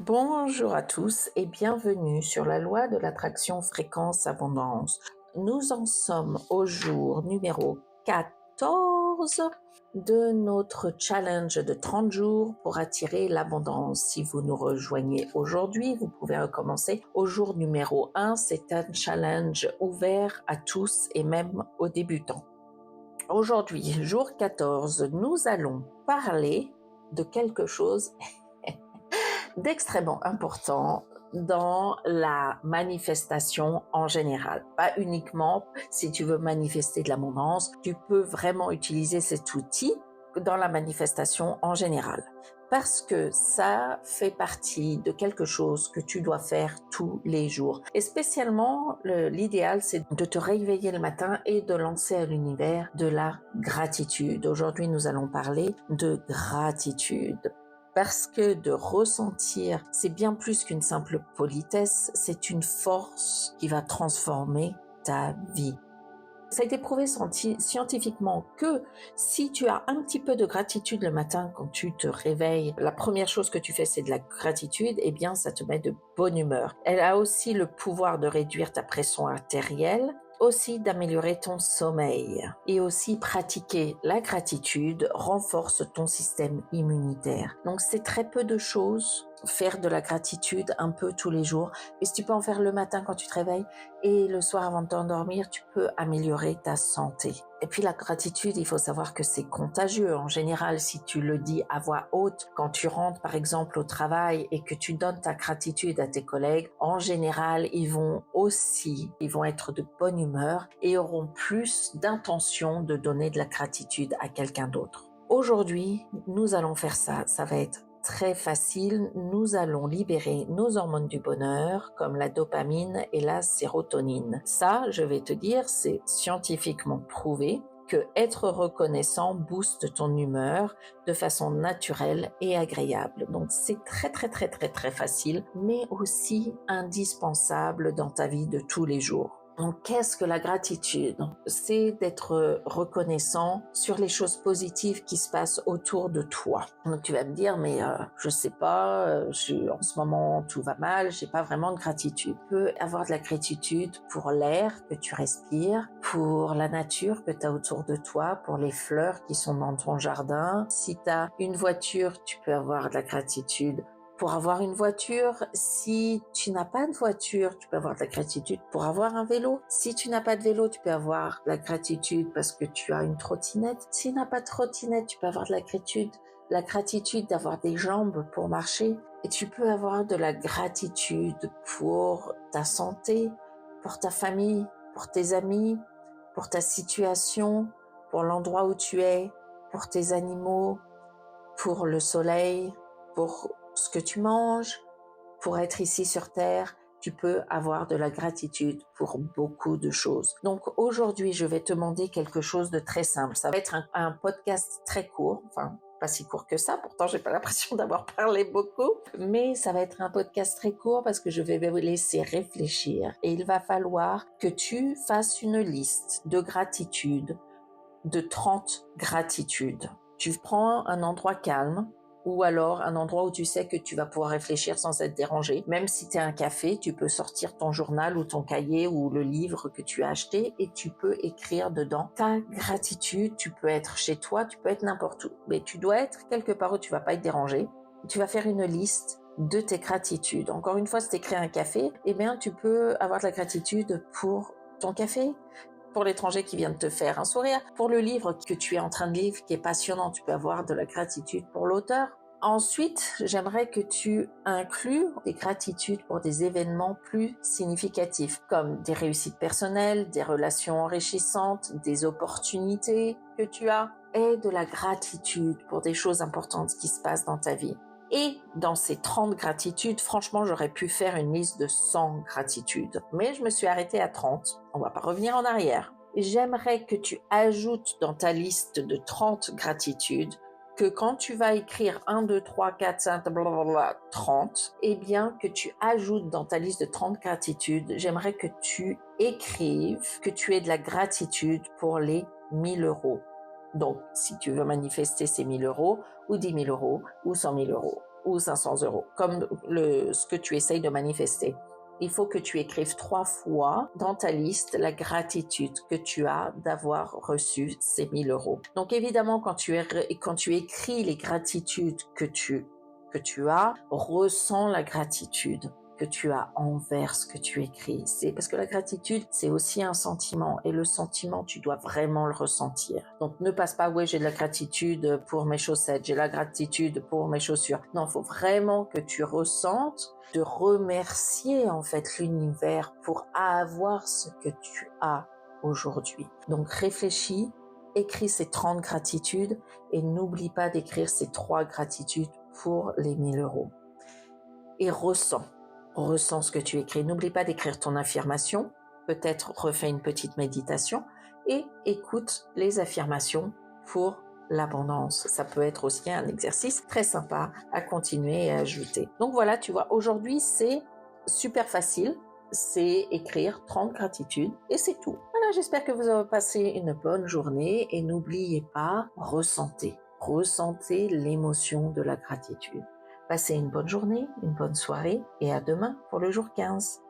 Bonjour à tous et bienvenue sur la loi de l'attraction fréquence abondance. Nous en sommes au jour numéro 14 de notre challenge de 30 jours pour attirer l'abondance. Si vous nous rejoignez aujourd'hui, vous pouvez recommencer au jour numéro 1. C'est un challenge ouvert à tous et même aux débutants. Aujourd'hui, jour 14, nous allons parler de quelque chose d'extrêmement important dans la manifestation en général. Pas uniquement si tu veux manifester de l'abondance, tu peux vraiment utiliser cet outil dans la manifestation en général. Parce que ça fait partie de quelque chose que tu dois faire tous les jours. Et spécialement, l'idéal, c'est de te réveiller le matin et de lancer à l'univers de la gratitude. Aujourd'hui, nous allons parler de gratitude. Parce que de ressentir, c'est bien plus qu'une simple politesse, c'est une force qui va transformer ta vie. Ça a été prouvé scientifiquement que si tu as un petit peu de gratitude le matin quand tu te réveilles, la première chose que tu fais c'est de la gratitude, eh bien ça te met de bonne humeur. Elle a aussi le pouvoir de réduire ta pression artérielle, aussi d'améliorer ton sommeil et aussi pratiquer la gratitude renforce ton système immunitaire. Donc c'est très peu de choses, faire de la gratitude un peu tous les jours. Et si tu peux en faire le matin quand tu te réveilles et le soir avant de t'endormir, tu peux améliorer ta santé. Et puis la gratitude, il faut savoir que c'est contagieux. En général, si tu le dis à voix haute, quand tu rentres par exemple au travail et que tu donnes ta gratitude à tes collègues, en général, ils vont être de bonne humeur et auront plus d'intention de donner de la gratitude à quelqu'un d'autre. Aujourd'hui, nous allons faire ça. Ça va être très facile. Nous allons libérer nos hormones du bonheur comme la dopamine et la sérotonine. Ça, je vais te dire, c'est scientifiquement prouvé que être reconnaissant booste ton humeur de façon naturelle et agréable. Donc c'est très très très très très facile, mais aussi indispensable dans ta vie de tous les jours. Donc, qu'est-ce que la gratitude? C'est d'être reconnaissant sur les choses positives qui se passent autour de toi. Donc, tu vas me dire, mais je sais pas, en ce moment tout va mal, j'ai pas vraiment de gratitude. Tu peux avoir de la gratitude pour l'air que tu respires, pour la nature que tu as autour de toi, pour les fleurs qui sont dans ton jardin. Si tu as une voiture, tu peux avoir de la gratitude pour avoir une voiture. Si tu n'as pas de voiture, tu peux avoir de la gratitude pour avoir un vélo. Si tu n'as pas de vélo, tu peux avoir de la gratitude parce que tu as une trottinette. Si tu n'as pas de trottinette, tu peux avoir de la gratitude d'avoir des jambes pour marcher. Et tu peux avoir de la gratitude pour ta santé, pour ta famille, pour tes amis, pour ta situation, pour l'endroit où tu es, pour tes animaux, pour le soleil, pour ce que tu manges, pour être ici sur Terre. Tu peux avoir de la gratitude pour beaucoup de choses. Donc aujourd'hui, je vais te demander quelque chose de très simple. Ça va être un podcast très court, enfin pas si court que ça, pourtant j'ai pas l'impression d'avoir parlé beaucoup, mais ça va être un podcast très court parce que je vais vous laisser réfléchir et il va falloir que tu fasses une liste de gratitude, de 30 gratitudes. Tu prends un endroit calme ou alors un endroit où tu sais que tu vas pouvoir réfléchir sans être dérangé. Même si tu es à un café, tu peux sortir ton journal ou ton cahier ou le livre que tu as acheté et tu peux écrire dedans ta gratitude. Tu peux être chez toi, tu peux être n'importe où, mais tu dois être quelque part où tu vas pas être dérangé. Tu vas faire une liste de tes gratitudes. Encore une fois, si tu écris un café, eh bien tu peux avoir de la gratitude pour ton café, pour l'étranger qui vient de te faire un sourire, pour le livre que tu es en train de lire qui est passionnant, tu peux avoir de la gratitude pour l'auteur. Ensuite, j'aimerais que tu inclues des gratitudes pour des événements plus significatifs, comme des réussites personnelles, des relations enrichissantes, des opportunités que tu as, et de la gratitude pour des choses importantes qui se passent dans ta vie. Et dans ces 30 gratitudes, franchement, j'aurais pu faire une liste de 100 gratitudes. Mais je me suis arrêtée à 30. On va pas revenir en arrière. J'aimerais que tu ajoutes dans ta liste de 30 gratitudes que quand tu vas écrire 1, 2, 3, 4, 5, blablabla, 30, eh bien que tu ajoutes dans ta liste de 30 gratitudes, j'aimerais que tu écrives que tu aies de la gratitude pour les 1000 euros. Donc, si tu veux manifester ces 1000 euros, ou 10 000 euros, ou 100 000 euros, ou 500 €, comme ce que tu essayes de manifester. Il faut que tu écrives 3 fois dans ta liste la gratitude que tu as d'avoir reçu ces 1 000 €. Donc évidemment, quand tu écris les gratitudes que tu as, ressens la gratitude que tu as envers ce que tu écris. C'est parce que la gratitude, c'est aussi un sentiment, et le sentiment, tu dois vraiment le ressentir. Donc ne passe pas, ouais, j'ai de la gratitude pour mes chaussettes, j'ai la gratitude pour mes chaussures. Non, il faut vraiment que tu ressentes de remercier en fait l'univers pour avoir ce que tu as aujourd'hui. Donc réfléchis, écris ces 30 gratitudes et n'oublie pas d'écrire ces 3 gratitudes pour les 1 000 €. Et ressens ce que tu écris. N'oublie pas d'écrire ton affirmation, peut-être refais une petite méditation et écoute les affirmations pour l'abondance. Ça peut être aussi un exercice très sympa à continuer et à ajouter. Donc voilà, tu vois, aujourd'hui c'est super facile, c'est écrire 30 gratitudes et c'est tout. Voilà, j'espère que vous avez passé une bonne journée et n'oubliez pas, ressentez l'émotion de la gratitude. Passez une bonne journée, une bonne soirée et à demain pour le jour 15.